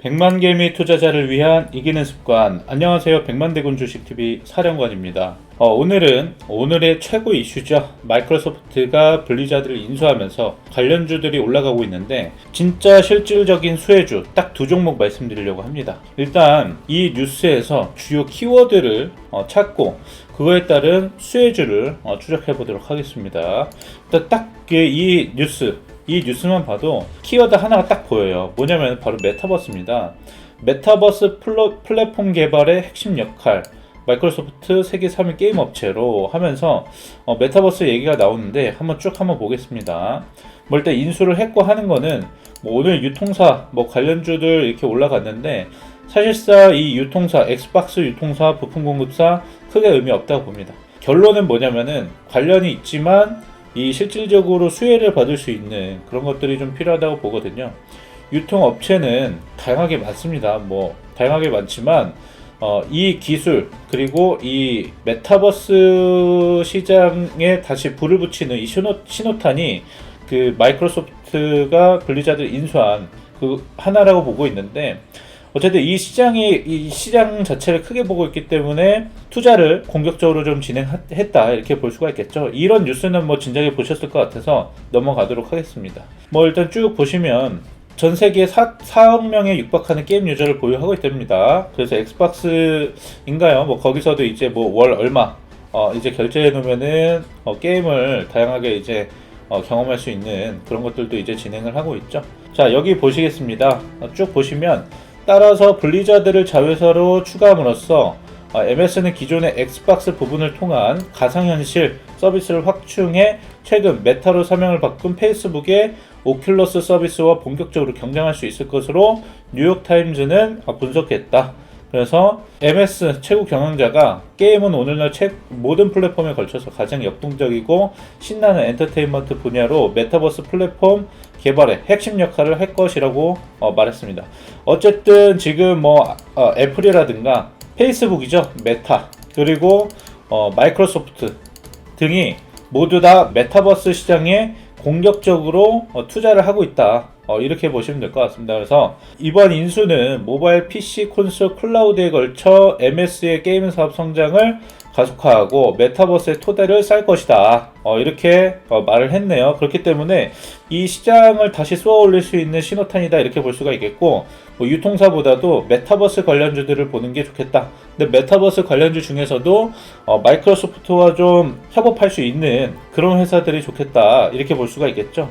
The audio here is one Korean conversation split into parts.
100만 개미 투자자를 위한 이기는 습관. 안녕하세요. 100만대군 주식TV 사령관입니다. 오늘의 최고 이슈죠. 마이크로소프트가 블리자드를 인수하면서 관련주들이 올라가고 있는데 진짜 실질적인 수혜주 딱 두 종목 말씀드리려고 합니다. 일단 이 뉴스에서 주요 키워드를 찾고 그거에 따른 수혜주를 추적해 보도록 하겠습니다. 일단 딱 이 뉴스만 봐도 키워드 하나가 딱 보여요. 뭐냐면 바로 메타버스입니다. 메타버스 플랫폼 개발의 핵심 역할, 마이크로소프트 세계 3위 게임 업체로 하면서 메타버스 얘기가 나오는데 한번 보겠습니다. 일단 인수를 했고 하는 거는 오늘 유통사 관련주들 이렇게 올라갔는데 사실상 이 유통사, 엑스박스 유통사, 부품 공급사 크게 의미 없다고 봅니다. 결론은 뭐냐면은 관련이 있지만 이 실질적으로 수혜를 받을 수 있는 그런 것들이 좀 필요하다고 보거든요. 유통업체는 다양하게 많습니다. 다양하게 많지만 이 기술 그리고 이 메타버스 시장에 다시 불을 붙이는 이 신호탄이 그 마이크로소프트가 블리자드를 인수한 그 하나라고 보고 있는데, 어쨌든 이 시장 자체를 크게 보고 있기 때문에 투자를 공격적으로 좀 진행했다 이렇게 볼 수가 있겠죠. 이런 뉴스는 진작에 보셨을 것 같아서 넘어가도록 하겠습니다. 일단 쭉 보시면 전 세계 4억 명에 육박하는 게임 유저를 보유하고 있답니다. 그래서 엑스박스인가요? 거기서도 이제 월 얼마 이제 결제해 놓으면은 게임을 다양하게 이제 경험할 수 있는 그런 것들도 이제 진행을 하고 있죠. 자, 여기 보시겠습니다. 쭉 보시면 따라서 블리자드를 자회사로 추가함으로써 MS는 기존의 엑스박스 부분을 통한 가상현실 서비스를 확충해 최근 메타로 사명을 바꾼 페이스북의 오큘러스 서비스와 본격적으로 경쟁할 수 있을 것으로 뉴욕타임즈는 분석했다. 그래서 MS 최고 경영자가 게임은 오늘날 모든 플랫폼에 걸쳐서 가장 역동적이고 신나는 엔터테인먼트 분야로 메타버스 플랫폼 개발에 핵심 역할을 할 것이라고 말했습니다. 어쨌든 지금 애플이라든가 페이스북이죠, 메타, 그리고 마이크로소프트 등이 모두 다 메타버스 시장에 공격적으로 투자를 하고 있다. 이렇게 보시면 될 것 같습니다. 그래서 이번 인수는 모바일 PC 콘솔 클라우드에 걸쳐 MS의 게임 사업 성장을 가속화하고 메타버스의 토대를 쌓을 것이다. 이렇게 말을 했네요. 그렇기 때문에 이 시장을 다시 쏘아 올릴 수 있는 신호탄이다 이렇게 볼 수가 있겠고, 유통사보다도 메타버스 관련주들을 보는 게 좋겠다. 근데 메타버스 관련주 중에서도 마이크로소프트와 좀 협업할 수 있는 그런 회사들이 좋겠다 이렇게 볼 수가 있겠죠.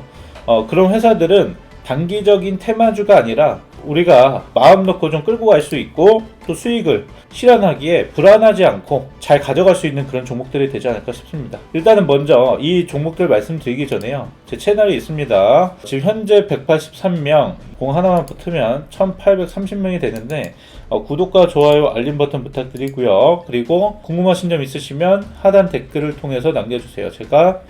그런 회사들은 단기적인 테마주가 아니라 우리가 마음 놓고 좀 끌고 갈 수 있고 또 수익을 실현하기에 불안하지 않고 잘 가져갈 수 있는 그런 종목들이 되지 않을까 싶습니다. 일단은 먼저 이 종목들 말씀드리기 전에요, 제 채널이 있습니다. 지금 현재 183명, 공 하나만 붙으면 1830명이 되는데 구독과 좋아요, 알림 버튼 부탁드리고요. 그리고 궁금하신 점 있으시면 하단 댓글을 통해서 남겨주세요. 제가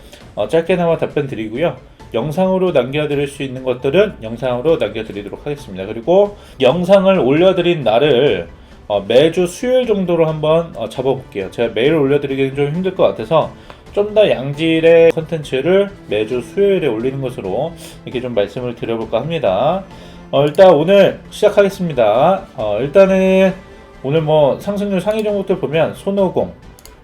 짧게나마 답변 드리고요. 영상으로 남겨드릴 수 있는 것들은 영상으로 남겨드리도록 하겠습니다. 그리고 영상을 올려드린 날을 매주 수요일 정도로 한번 잡아볼게요. 제가 매일 올려드리기는 좀 힘들 것 같아서 좀 더 양질의 컨텐츠를 매주 수요일에 올리는 것으로 이렇게 좀 말씀을 드려볼까 합니다. 일단 오늘 시작하겠습니다. 일단은 오늘 상승률 상위 종목들 보면 손오공,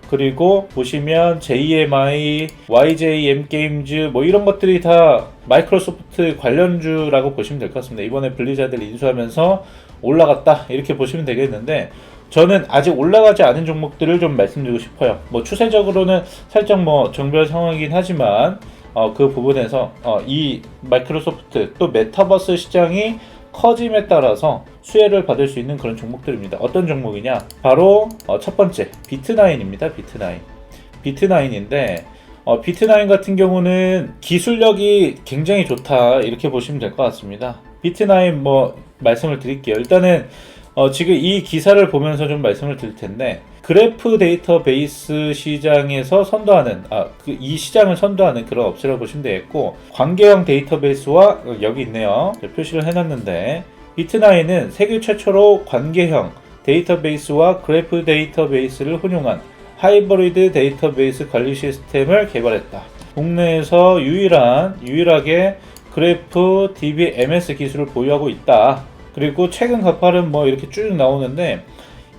그리고 보시면 JMI, YJM 게임즈 이런 것들이 다 마이크로소프트 관련주라고 보시면 될 것 같습니다. 이번에 블리자드를 인수하면서 올라갔다 이렇게 보시면 되겠는데, 저는 아직 올라가지 않은 종목들을 좀 말씀드리고 싶어요. 추세적으로는 살짝 정별 상황이긴 하지만 그 부분에서 이 마이크로소프트 또 메타버스 시장이 커짐에 따라서 수혜를 받을 수 있는 그런 종목들입니다. 어떤 종목이냐? 바로 첫 번째 비트나인입니다. 비트나인인데 비트나인 같은 경우는 기술력이 굉장히 좋다 이렇게 보시면 될 것 같습니다. 비트나인 말씀을 드릴게요. 일단은 지금 이 기사를 보면서 좀 말씀을 드릴 텐데, 그래프 데이터베이스 시장에서 선도하는 이 시장을 선도하는 그런 업체라고 보시면 되겠고, 관계형 데이터베이스와 여기 있네요. 표시를 해놨는데, 비트나인은 세계 최초로 관계형 데이터베이스와 그래프 데이터베이스를 혼용한 하이브리드 데이터베이스 관리 시스템을 개발했다. 국내에서 유일하게 그래프 DBMS 기술을 보유하고 있다. 그리고 최근 가팔은 뭐 이렇게 쭉 나오는데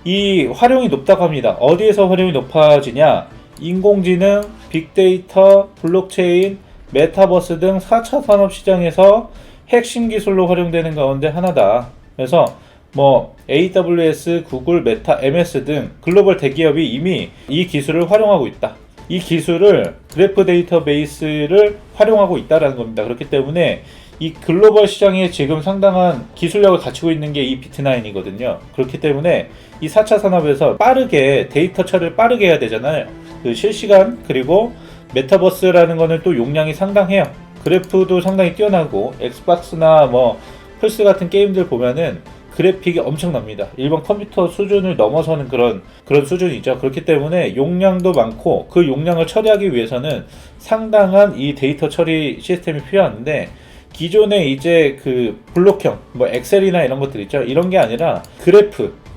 이 활용이 높다고 합니다. 어디에서 활용이 높아지냐? 인공지능, 빅데이터, 블록체인, 메타버스 등 4차 산업 시장에서 핵심 기술로 활용되는 가운데 하나다. 그래서 뭐 AWS, 구글, 메타, MS 등 글로벌 대기업이 이미 이 기술을 활용하고 있다. 이 기술을 그래프 데이터베이스를 활용하고 있다라는 겁니다. 그렇기 때문에 이 글로벌 시장에 지금 상당한 기술력을 갖추고 있는 게 이 비트9이거든요. 그렇기 때문에 이 4차 산업에서 빠르게 데이터 처리를 빠르게 해야 되잖아요. 그 실시간, 그리고 메타버스라는 거는 또 용량이 상당해요. 그래프도 상당히 뛰어나고 엑스박스나 뭐 플스 같은 게임들 보면은 그래픽이 엄청납니다. 일반 컴퓨터 수준을 넘어서는 그런 수준이죠. 그렇기 때문에 용량도 많고 그 용량을 처리하기 위해서는 상당한 이 데이터 처리 시스템이 필요한데, 기존에 이제 그 블록형 뭐 엑셀이나 이런 것들 있죠. 이런 게 아니라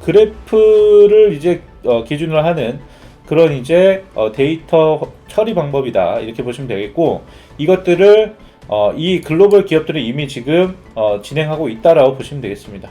그래프를 이제 기준으로 하는 그런 이제 데이터 처리 방법이다, 이렇게 보시면 되겠고, 이것들을 이 글로벌 기업들이 이미 지금 진행하고 있다라고 보시면 되겠습니다.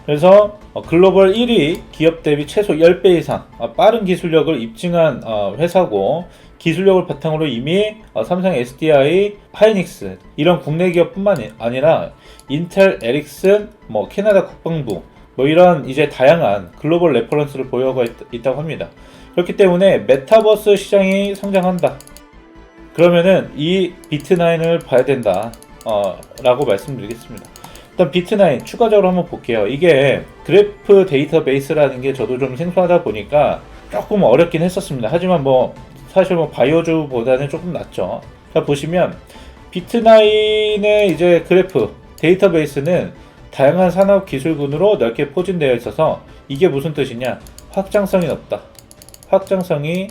그래서 글로벌 1위 기업 대비 최소 10배 이상 빠른 기술력을 입증한 회사고, 기술력을 바탕으로 이미 삼성, SDI, 하이닉스 이런 국내 기업뿐만 아니라 인텔, 에릭슨, 뭐 캐나다 국방부 뭐 이런 이제 다양한 글로벌 레퍼런스를 보유하고 있다고 합니다. 그렇기 때문에 메타버스 시장이 성장한다. 그러면은 이 비트9을 봐야 된다 라고 말씀드리겠습니다. 일단 비트9 추가적으로 한번 볼게요. 이게 그래프 데이터베이스라는 게 저도 좀 생소하다 보니까 조금 어렵긴 했었습니다. 하지만 뭐 사실 뭐 바이오주보다는 조금 낫죠. 자, 보시면 비트9의 이제 그래프 데이터베이스는 다양한 산업 기술군으로 넓게 포진되어 있어서, 이게 무슨 뜻이냐? 확장성이 높다. 확장성이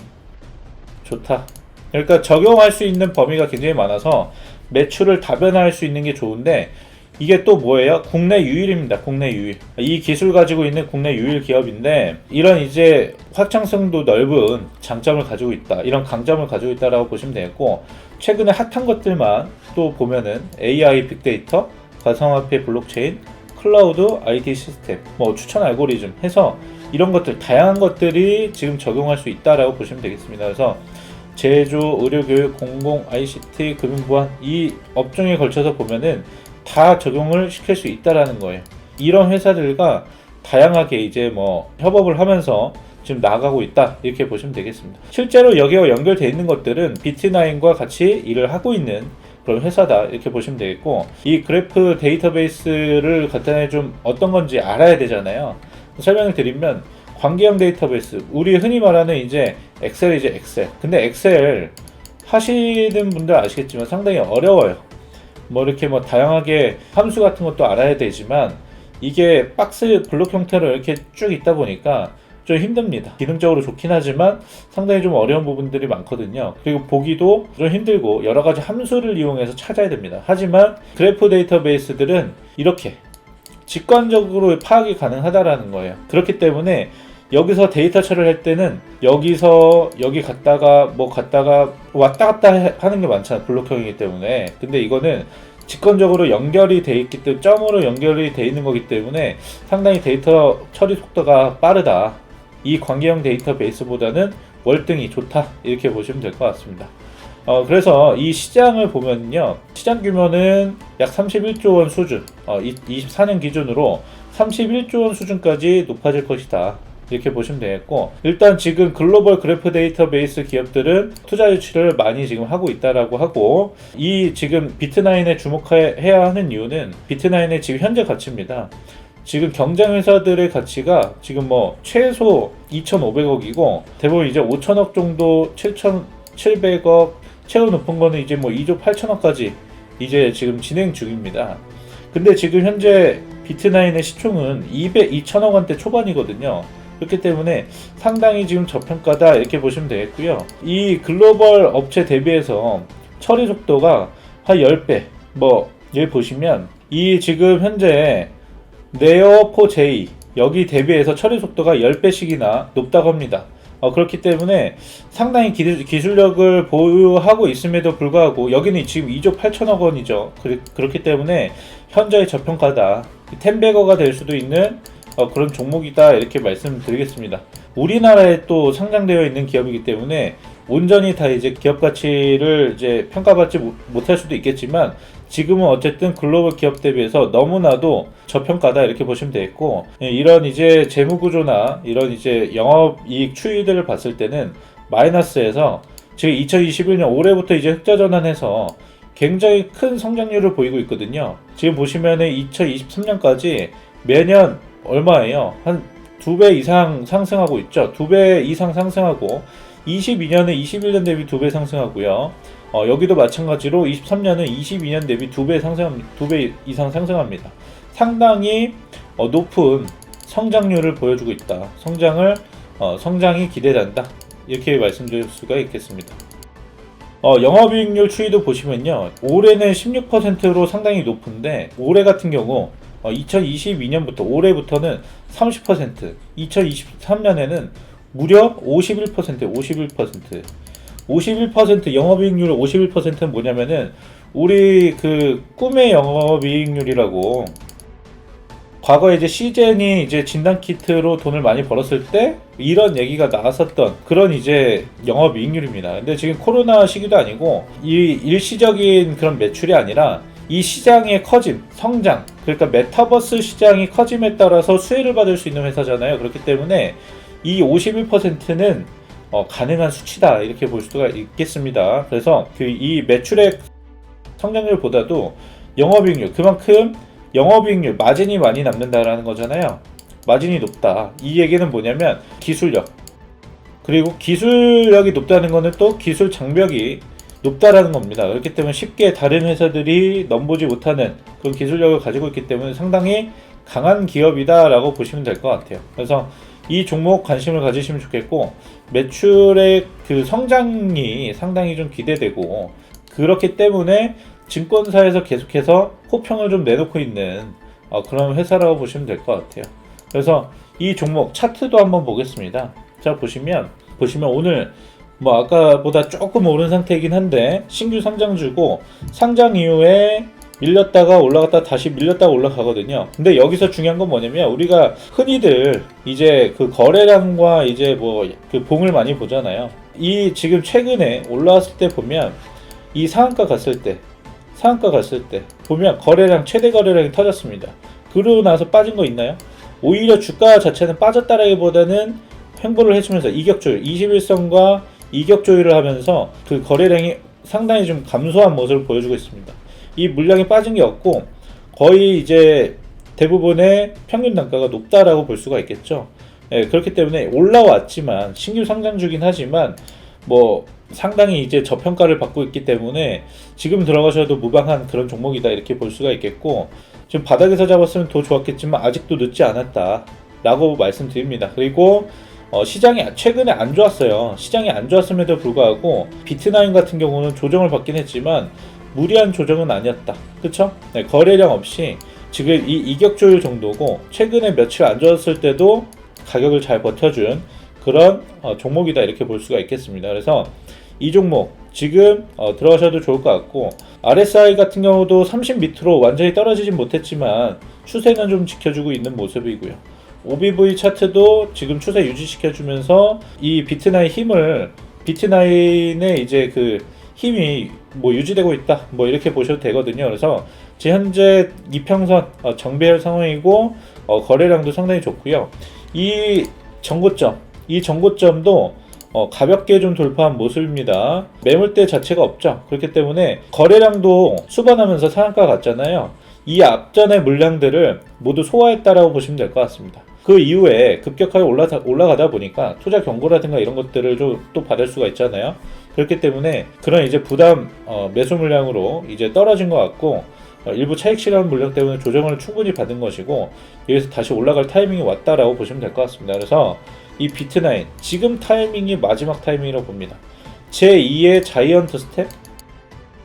좋다. 그러니까 적용할 수 있는 범위가 굉장히 많아서 매출을 다변화할 수 있는 게 좋은데, 이게 또 뭐예요? 국내 유일입니다. 국내 유일. 이 기술 가지고 있는 국내 유일 기업인데, 이런 이제 확장성도 넓은 장점을 가지고 있다, 이런 강점을 가지고 있다라고 보시면 되겠고, 최근에 핫한 것들만 또 보면은 AI, 빅데이터, 가상화폐, 블록체인, 클라우드, IT 시스템, 뭐 추천 알고리즘 해서 이런 것들, 다양한 것들이 지금 적용할 수 있다라고 보시면 되겠습니다. 그래서 제조, 의료교육, 공공, ICT, 금융보안 이 업종에 걸쳐서 보면은 다 적용을 시킬 수 있다라는 거예요. 이런 회사들과 다양하게 이제 뭐 협업을 하면서 지금 나아가고 있다, 이렇게 보시면 되겠습니다. 실제로 여기와 연결되어 있는 것들은 비트9과 같이 일을 하고 있는 그런 회사다, 이렇게 보시면 되겠고, 이 그래프 데이터베이스를 간단히 좀 어떤 건지 알아야 되잖아요. 설명을 드리면, 관계형 데이터베이스, 우리 흔히 말하는 이제 엑셀이죠, 엑셀. 근데 엑셀 하시는 분들 아시겠지만 상당히 어려워요. 뭐 이렇게 뭐 다양하게 함수 같은 것도 알아야 되지만, 이게 박스 블록 형태로 이렇게 쭉 있다 보니까 좀 힘듭니다. 기능적으로 좋긴 하지만 상당히 좀 어려운 부분들이 많거든요. 그리고 보기도 좀 힘들고 여러 가지 함수를 이용해서 찾아야 됩니다. 하지만 그래프 데이터베이스들은 이렇게 직관적으로 파악이 가능하다라는 거예요. 그렇기 때문에 여기서 데이터 처리를 할 때는 여기서 여기 갔다가 뭐 갔다가 왔다 갔다 하는 게 많잖아요. 블록형이기 때문에. 근데 이거는 직관적으로 연결이 돼 있기 때문에, 점으로 연결이 돼 있는 거기 때문에 상당히 데이터 처리 속도가 빠르다. 이 관계형 데이터베이스보다는 월등히 좋다, 이렇게 보시면 될 것 같습니다. 그래서 이 시장을 보면요, 시장 규모는 약 31조 원 수준, 24년 기준으로 31조 원 수준까지 높아질 것이다, 이렇게 보시면 되겠고, 일단 지금 글로벌 그래프 데이터베이스 기업들은 투자 유치를 많이 지금 하고 있다라고 하고, 이 지금 비트9에 주목해야 하는 이유는 비트9의 지금 현재 가치입니다. 지금 경쟁 회사들의 가치가 지금 뭐 최소 2,500억이고 대부분 이제 5천억 정도, 7,700억, 최고 높은 거는 이제 뭐 2조 8천억까지 이제 지금 진행 중입니다. 근데 지금 현재 비트9의 시총은 2,000억 원대 초반이거든요. 그렇기 때문에 상당히 지금 저평가다, 이렇게 보시면 되겠고요. 이 글로벌 업체 대비해서 처리 속도가 한 10배, 뭐 여기 보시면 이 지금 현재 네어4j 여기 대비해서 처리 속도가 10배씩이나 높다고 합니다. 그렇기 때문에 상당히 기술력을 보유하고 있음에도 불구하고 여기는 지금 2조 8천억 원이죠. 그렇기 때문에 현저히 저평가다. 텐베거가 될 수도 있는 그런 종목이다 이렇게 말씀드리겠습니다. 우리나라에 또 상장되어 있는 기업이기 때문에 온전히 다 이제 기업 가치를 이제 평가받지 못할 수도 있겠지만 지금은 어쨌든 글로벌 기업 대비해서 너무나도 저평가다 이렇게 보시면 되겠고, 이런 이제 재무 구조나 이런 이제 영업이익 추이들을 봤을 때는 마이너스에서 지금 2021년 올해부터 이제 흑자 전환해서 굉장히 큰 성장률을 보이고 있거든요. 지금 보시면은 2023년까지 매년 얼마예요? 한 2배 이상 상승하고 있죠. 2배 이상 상승하고 22년에 21년 대비 2배 상승하고요. 여기도 마찬가지로 23년은 22년 대비 2배 이상 상승합니다. 상당히 높은 성장률을 보여주고 있다. 성장이 기대된다. 이렇게 말씀드릴 수가 있겠습니다. 영업이익률 추이도 보시면요. 올해는 16%로 상당히 높은데 올해 같은 경우 2022년부터 올해부터는 30%, 2023년에는 무려 51% 영업이익률 51%는 뭐냐면은 우리 그 꿈의 영업이익률이라고, 과거에 이제 시젠이 이제 진단키트로 돈을 많이 벌었을 때 이런 얘기가 나왔었던 그런 이제 영업이익률입니다. 근데 지금 코로나 시기도 아니고 이 일시적인 그런 매출이 아니라 이 시장의 커짐, 성장, 그러니까 메타버스 시장이 커짐에 따라서 수혜를 받을 수 있는 회사잖아요. 그렇기 때문에 이 51%는 가능한 수치다 이렇게 볼 수가 있겠습니다. 그래서 이 매출액 성장률보다도 영업이익률, 그만큼 영업이익률, 마진이 많이 남는다라는 거잖아요. 마진이 높다. 이 얘기는 뭐냐면 기술력, 그리고 기술력이 높다는 거는 또 기술 장벽이 높다라는 겁니다. 그렇기 때문에 쉽게 다른 회사들이 넘보지 못하는 그런 기술력을 가지고 있기 때문에 상당히 강한 기업이다라고 보시면 될 것 같아요. 그래서 이 종목 관심을 가지시면 좋겠고, 매출의 그 성장이 상당히 좀 기대되고, 그렇기 때문에 증권사에서 계속해서 호평을 좀 내놓고 있는 그런 회사라고 보시면 될 것 같아요. 그래서 이 종목 차트도 한번 보겠습니다. 자, 보시면 오늘 뭐 아까보다 조금 오른 상태이긴 한데 신규 상장주고, 상장 이후에 밀렸다가 올라갔다 다시 밀렸다가 올라가거든요. 근데 여기서 중요한 건 뭐냐면, 우리가 흔히들 이제 그 거래량과 이제 뭐 그 봉을 많이 보잖아요. 이 지금 최근에 올라왔을 때 보면 이 상한가 갔을 때 보면 거래량, 최대 거래량이 터졌습니다. 그러고 나서 빠진 거 있나요? 오히려 주가 자체는 빠졌다라기보다는 횡보를 해주면서 이격조율, 21선과 이격조율을 하면서 그 거래량이 상당히 좀 감소한 모습을 보여주고 있습니다. 이 물량이 빠진 게 없고 거의 이제 대부분의 평균 단가가 높다라고 볼 수가 있겠죠. 그렇기 때문에 올라왔지만 신규 상장주긴 하지만 뭐 상당히 이제 저평가를 받고 있기 때문에 지금 들어가셔도 무방한 그런 종목이다 이렇게 볼 수가 있겠고, 지금 바닥에서 잡았으면 더 좋았겠지만 아직도 늦지 않았다 라고 말씀드립니다. 그리고 시장이 최근에 안 좋았어요. 시장이 안 좋았음에도 불구하고 비트나인 같은 경우는 조정을 받긴 했지만 무리한 조정은 아니었다. 그쵸? 네, 거래량 없이 지금 이 이격조율 정도고, 최근에 며칠 안 좋았을 때도 가격을 잘 버텨준 그런 종목이다 이렇게 볼 수가 있겠습니다. 그래서 이 종목 지금 들어가셔도 좋을 것 같고, RSI 같은 경우도 30 밑으로 완전히 떨어지진 못했지만 추세는 좀 지켜주고 있는 모습이고요. OBV 차트도 지금 추세 유지시켜주면서 이 비트나인의 이제 그 힘이 뭐 유지되고 있다 뭐 이렇게 보셔도 되거든요. 그래서 현재 이평선 정배열 상황이고 거래량도 상당히 좋고요. 이 정고점도 가볍게 좀 돌파한 모습입니다. 매물대 자체가 없죠. 그렇기 때문에 거래량도 수반하면서 상한가 갔잖아요. 이 앞전의 물량들을 모두 소화했다라고 보시면 될 것 같습니다. 그 이후에 급격하게 올라가다 보니까 투자 경고라든가 이런 것들을 좀 또 받을 수가 있잖아요. 그렇기 때문에 그런 이제 부담 매수 물량으로 이제 떨어진 것 같고, 일부 차익 실현 물량 때문에 조정을 충분히 받은 것이고, 여기서 다시 올라갈 타이밍이 왔다라고 보시면 될 것 같습니다. 그래서 이 비트나인 지금 타이밍이 마지막 타이밍이라고 봅니다. 제2의 자이언트 스텝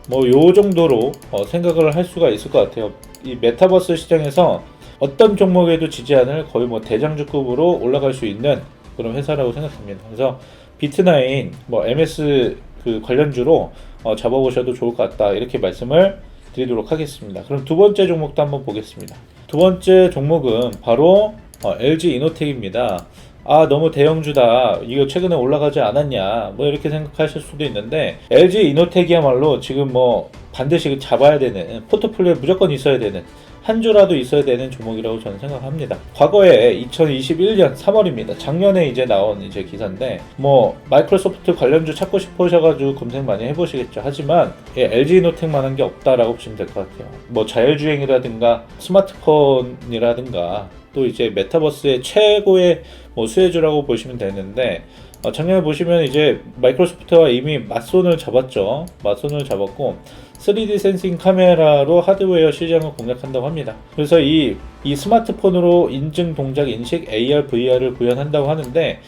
뭐 요 정도로 생각을 할 수가 있을 것 같아요. 이 메타버스 시장에서 어떤 종목에도 지지 않을 거의 뭐 대장주급으로 올라갈 수 있는 그런 회사라고 생각합니다. 그래서 비트나인 뭐 MS 그 관련주로 잡아보셔도 좋을 것 같다 이렇게 말씀을 드리도록 하겠습니다. 그럼 두 번째 종목도 한번 보겠습니다. 두 번째 종목은 바로 LG 이노텍입니다. 아, 너무 대형주다, 이거 최근에 올라가지 않았냐, 뭐 이렇게 생각하실 수도 있는데, LG 이노텍이야말로 지금 뭐 반드시 잡아야 되는, 포트폴리오에 무조건 있어야 되는, 한 주라도 있어야 되는 종목이라고 저는 생각합니다. 과거에 2021년 3월입니다. 작년에 이제 나온 이제 기사인데, 뭐 마이크로소프트 관련주 찾고 싶으셔가지고 검색 많이 해보시겠죠. 하지만 LG 이노텍만한 게 없다라고 보시면 될 것 같아요. 뭐 자율주행이라든가 스마트폰이라든가 또 이제 메타버스의 최고의 뭐 수혜주라고 보시면 되는데, 작년에 보시면 이제 마이크로소프트와 이미 맞손을 잡았죠. 맞손을 잡았고 3D 센싱 카메라로 하드웨어 시장을 공략한다고 합니다. 그래서 이 스마트폰으로 인증 동작 인식 AR, VR을 구현한다고 하는데,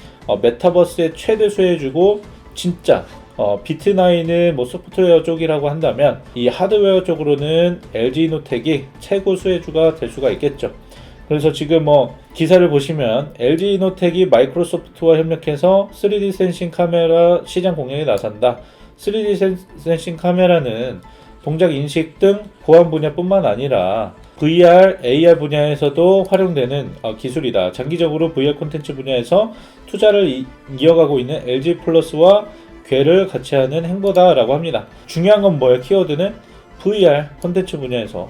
메타버스의 최대 수혜주고, 진짜 비트나인은 뭐 소프트웨어 쪽이라고 한다면 이 하드웨어 쪽으로는 LG 이노텍이 최고 수혜주가 될 수가 있겠죠. 그래서 지금 뭐 기사를 보시면 LG 이노텍이 마이크로소프트와 협력해서 3D 센싱 카메라 시장 공략에 나선다. 3D 센싱 카메라는 동작 인식 등 보안 분야뿐만 아니라 VR, AR 분야에서도 활용되는 기술이다. 장기적으로 VR 콘텐츠 분야에서 투자를 이어가고 있는 LG 플러스와 궤를 같이 하는 행보다라고 합니다. 중요한 건 뭐예요? 키워드는 VR 콘텐츠 분야에서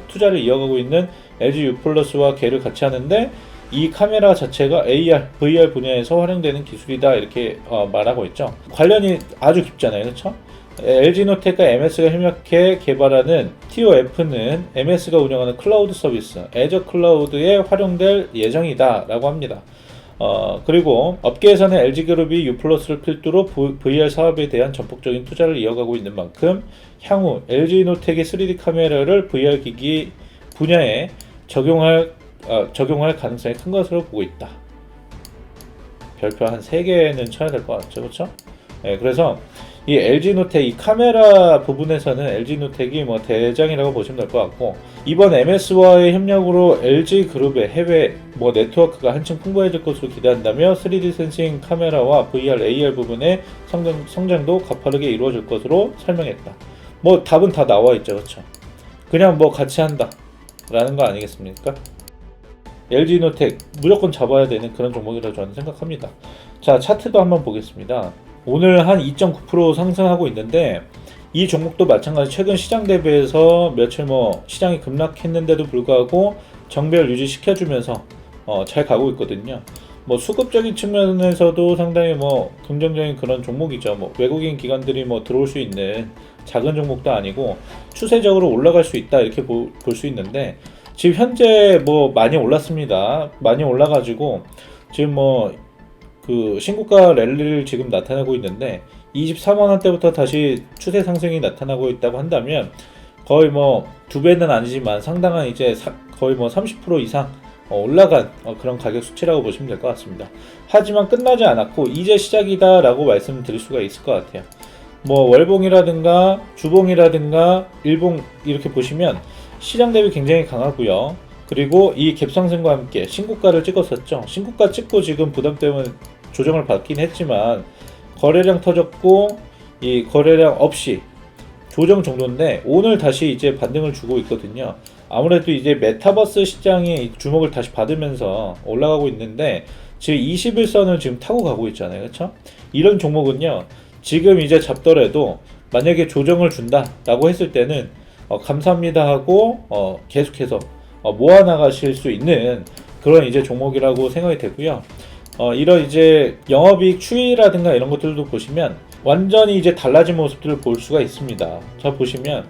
투자를 이어가고 있는 LG U+와 궤를 같이 하는데, 이 카메라 자체가 AR, VR 분야에서 활용되는 기술이다 이렇게 말하고 있죠. 관련이 아주 깊잖아요, 그렇죠? LG 이노텍과 MS가 협력해 개발하는 TOF는 MS가 운영하는 클라우드 서비스 애저 클라우드에 활용될 예정이다 라고 합니다. 그리고 업계에서는 LG그룹이 U+를 필두로 VR 사업에 대한 전폭적인 투자를 이어가고 있는 만큼 향후 LG 이노텍의 3D 카메라를 VR 기기 분야에 적용할 가능성이 큰 것으로 보고 있다. 별표 한 3개는 쳐야 될 것 같죠, 그렇죠? 네, 그래서 이 LG 이노텍 이 카메라 부분에서는 LG 이노텍이 뭐 대장이라고 보시면 될 것 같고, 이번 MS와의 협력으로 LG 그룹의 해외 뭐 네트워크가 한층 풍부해질 것으로 기대한다며 3D 센싱 카메라와 VR, AR 부분의 성장도 가파르게 이루어질 것으로 설명했다. 뭐 답은 다 나와 있죠, 그렇죠? 그냥 뭐 같이 한다 라는 거 아니겠습니까? LG 이노텍 무조건 잡아야 되는 그런 종목이라고 저는 생각합니다. 자, 차트도 한번 보겠습니다. 오늘 한 2.9% 상승하고 있는데, 이 종목도 마찬가지 최근 시장 대비해서 며칠 뭐 시장이 급락했는데도 불구하고 정배열 유지시켜주면서 잘 가고 있거든요. 뭐 수급적인 측면에서도 상당히 뭐 긍정적인 그런 종목이죠. 뭐 외국인 기관들이 뭐 들어올 수 있는 작은 종목도 아니고 추세적으로 올라갈 수 있다 이렇게 볼 수 있는데, 지금 현재 뭐 많이 올랐습니다. 많이 올라가지고 지금 뭐 그 신고가 랠리를 지금 나타나고 있는데, 24만원대부터 다시 추세 상승이 나타나고 있다고 한다면 거의 뭐 2배는 아니지만 상당한 이제 거의 뭐 30% 이상 올라간 그런 가격 수치라고 보시면 될 것 같습니다. 하지만 끝나지 않았고 이제 시작이다 라고 말씀드릴 수가 있을 것 같아요. 뭐 월봉이라든가 주봉이라든가 일봉 이렇게 보시면 시장 대비 굉장히 강하고요. 그리고 이 갭상승과 함께 신고가를 찍었었죠. 신고가 찍고 지금 부담 때문에 조정을 받긴 했지만 거래량 터졌고 이 거래량 없이 조정 정도인데, 오늘 다시 이제 반등을 주고 있거든요. 아무래도 이제 메타버스 시장이 주목을 다시 받으면서 올라가고 있는데, 지금 21선을 지금 타고 가고 있잖아요, 그렇죠? 이런 종목은요, 지금 이제 잡더라도 만약에 조정을 준다라고 했을 때는 감사합니다 하고 계속해서 모아나가실 수 있는 그런 이제 종목이라고 생각이 되고요. 이런 이제 영업이익 추이라든가 이런 것들도 보시면 완전히 이제 달라진 모습들을 볼 수가 있습니다. 자, 보시면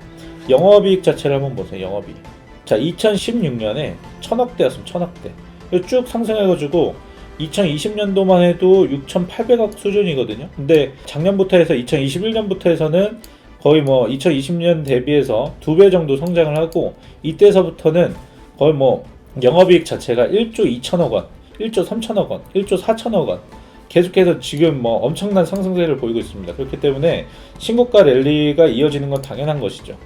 영업이익 자체를 한번 보세요. 영업이익. 자, 2016년에 1000억대였습니다. 1000억대. 쭉 상승해가지고 2020년도만 해도 6,800억 수준이거든요. 근데 작년부터 해서 2021년부터 해서는 거의 뭐 2020년 대비해서 2배 정도 성장을 하고, 이때서부터는 거의 뭐 영업이익 자체가 1조 2천억 원, 1조 3천억 원, 1조 4천억 원 계속해서 지금 뭐 엄청난 상승세를 보이고 있습니다. 그렇기 때문에 신고가 랠리가 이어지는 건 당연한 것이죠.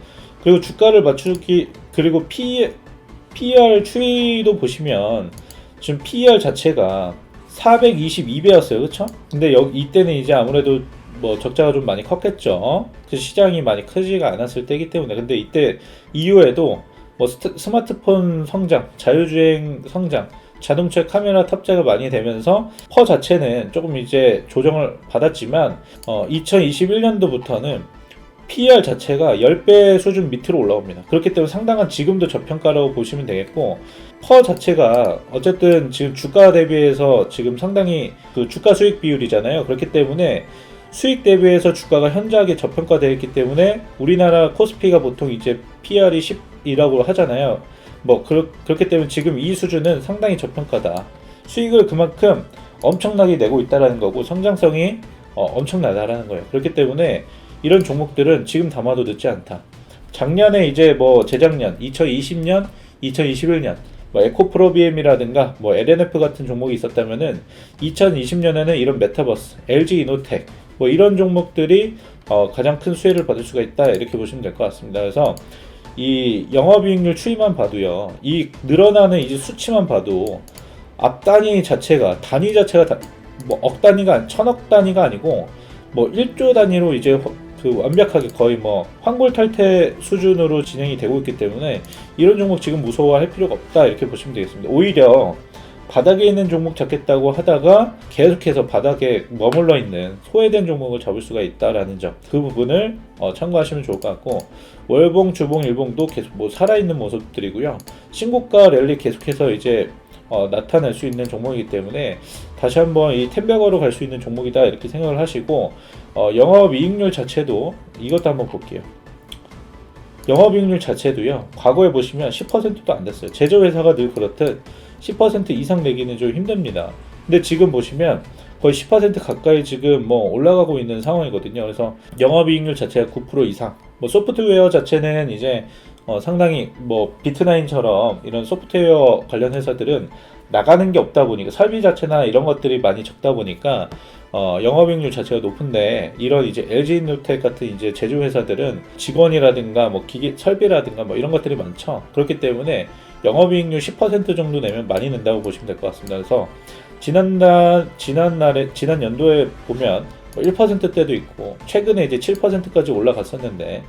그리고 주가를 맞추기, 그리고 PER 추이도 보시면 지금 PER 자체가 422배였어요. 그쵸? 근데 이때는 이제 아무래도 뭐 적자가 좀 많이 컸겠죠. 그 시장이 많이 크지가 않았을 때이기 때문에. 근데 이때 이후에도 뭐 스마트폰 성장, 자율주행 성장, 자동차 카메라 탑재가 많이 되면서 퍼 자체는 조금 이제 조정을 받았지만 2021년도부터는 PER 자체가 10배 수준 밑으로 올라옵니다. 그렇기 때문에 상당한 지금도 저평가라고 보시면 되겠고, 퍼 자체가 어쨌든 지금 주가 대비해서 지금 상당히 그 주가 수익 비율이잖아요. 그렇기 때문에 수익 대비해서 주가가 현저하게 저평가되어 있기 때문에 우리나라 코스피가 보통 이제 PER이 10이라고 하잖아요. 뭐 그렇기 때문에 지금 이 수준은 상당히 저평가다. 수익을 그만큼 엄청나게 내고 있다라는 거고 성장성이 엄청나다라는 거예요. 그렇기 때문에 이런 종목들은 지금 담아도 늦지 않다. 작년에 이제 뭐 재작년 2020년, 2021년 뭐 에코프로비엠이라든가 뭐 LNF 같은 종목이 있었다면은 2020년에는 이런 메타버스, LG 이노텍 뭐 이런 종목들이 가장 큰 수혜를 받을 수가 있다 이렇게 보시면 될 것 같습니다. 그래서 이 영업이익률 추이만 봐도요, 이 늘어나는 이제 수치만 봐도 앞 단위 자체가 뭐 억 단위가 천억 단위가 아니고 뭐 1조 단위로 이제 그 완벽하게 거의 뭐 환골탈태 수준으로 진행이 되고 있기 때문에 이런 종목 지금 무서워할 필요가 없다 이렇게 보시면 되겠습니다. 오히려 바닥에 있는 종목 잡겠다고 하다가 계속해서 바닥에 머물러 있는 소외된 종목을 잡을 수가 있다라는 점, 그 부분을 참고하시면 좋을 것 같고, 월봉, 주봉, 일봉도 계속 뭐 살아있는 모습들이고요. 신고가 랠리 계속해서 이제 나타낼 수 있는 종목이기 때문에 다시 한번 이 템백어로 갈 수 있는 종목이다 이렇게 생각을 하시고, 영업이익률 자체도 이것도 한번 볼게요. 영업이익률 자체도요, 과거에 보시면 10%도 안 됐어요. 제조회사가 늘 그렇듯 10% 이상 내기는 좀 힘듭니다. 근데 지금 보시면 거의 10% 가까이 지금 뭐 올라가고 있는 상황이거든요. 그래서 영업이익률 자체가 9% 이상. 뭐 소프트웨어 자체는 이제 상당히 뭐 비트나인처럼 이런 소프트웨어 관련 회사들은 나가는 게 없다 보니까 설비 자체나 이런 것들이 많이 적다 보니까 영업이익률 자체가 높은데, 이런 이제 LG이노텍 같은 이제 제조 회사들은 직원이라든가 뭐 기계 설비라든가 뭐 이런 것들이 많죠. 그렇기 때문에 영업이익률 10% 정도 내면 많이 낸다고 보시면 될 것 같습니다. 그래서 지난 연도에 보면 1%대도 있고 최근에 이제 7%까지 올라갔었는데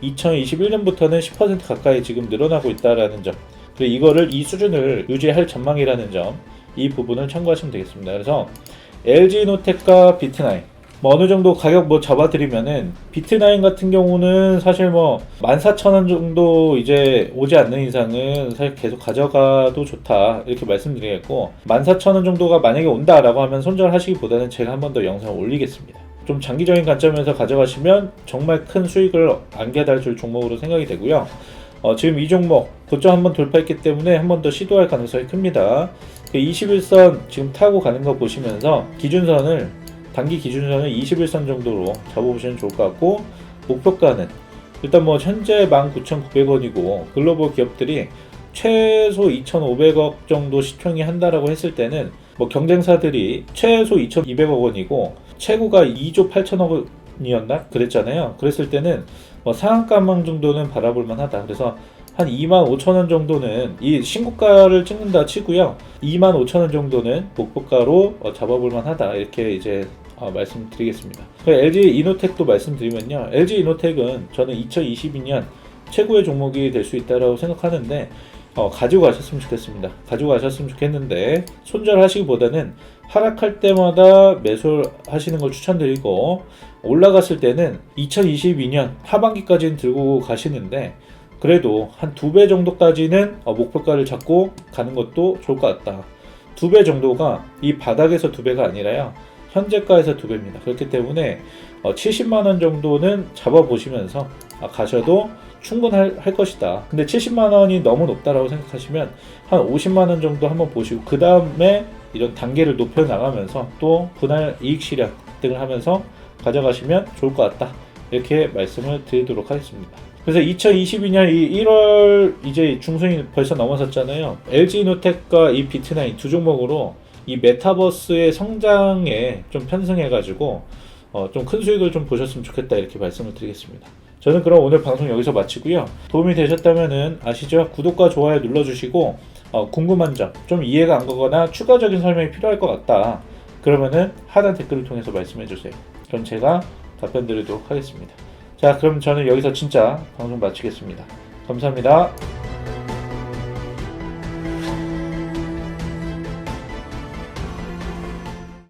2021년부터는 10% 가까이 지금 늘어나고 있다라는 점, 그리고 이 수준을 유지할 전망이라는 점, 이 부분을 참고하시면 되겠습니다. 그래서 LG이노텍과 비트나인 뭐 어느 정도 가격 뭐 잡아드리면은, 비트나인 같은 경우는 사실 뭐 14,000원 정도 이제 오지 않는 이상은 사실 계속 가져가도 좋다 이렇게 말씀드리겠고, 14,000원 정도가 만약에 온다라고 하면 손절하시기보다는 제가 한 번 더 영상을 올리겠습니다. 좀 장기적인 관점에서 가져가시면 정말 큰 수익을 안겨다 줄 종목으로 생각이 되고요. 지금 이 종목 고점 한번 돌파했기 때문에 한 번 더 시도할 가능성이 큽니다. 21선 지금 타고 가는 거 보시면서 단기 기준선을 21선 정도로 잡아보시면 좋을 것 같고, 목표가는 일단 뭐 현재 19,900원이고 글로벌 기업들이 최소 2,500억 정도 시총이 한다라고 했을 때는 뭐 경쟁사들이 최소 2,200억 원이고 최고가 2조 8천억 원이었나 그랬잖아요. 그랬을 때는 뭐 상한가망 정도는 바라볼 만하다. 그래서 한 25,000원 정도는 이 신고가를 찍는다 치고요, 25,000원 정도는 목표가로 잡아볼 만하다 이렇게 이제 말씀드리겠습니다. LG 이노텍도 말씀드리면요, LG 이노텍은 저는 2022년 최고의 종목이 될 수 있다고 생각하는데 가지고 가셨으면 좋겠습니다. 가지고 가셨으면 좋겠는데 손절하시기보다는 하락할 때마다 매수하시는 걸 추천드리고, 올라갔을 때는 2022년 하반기까지는 들고 가시는데 그래도 한 2배 정도까지는 목표가를 잡고 가는 것도 좋을 것 같다. 2배 정도가 이 바닥에서 2배가 아니라요, 현재가에서 2배입니다. 그렇기 때문에 70만원 정도는 잡아보시면서 가셔도 충분할 것이다. 근데 70만원이 너무 높다라고 생각하시면 한 50만원 정도 한번 보시고 그 다음에 이런 단계를 높여 나가면서 또 분할 이익 실현 등을 하면서 가져가시면 좋을 것 같다. 이렇게 말씀을 드리도록 하겠습니다. 그래서 2022년 1월 이제 중순이 벌써 넘어섰잖아요. LG이노텍과 이 비트나인 두 종목으로 이 메타버스의 성장에 좀 편승해가지고 좀 큰 수익을 좀 보셨으면 좋겠다 이렇게 말씀을 드리겠습니다. 저는 그럼 오늘 방송 여기서 마치고요. 도움이 되셨다면은 아시죠? 구독과 좋아요 눌러주시고 궁금한 점, 좀 이해가 안 가거나 추가적인 설명이 필요할 것 같다. 그러면은 하단 댓글을 통해서 말씀해 주세요. 그럼 제가 답변 드리도록 하겠습니다. 자, 그럼 저는 여기서 진짜 방송 마치겠습니다. 감사합니다.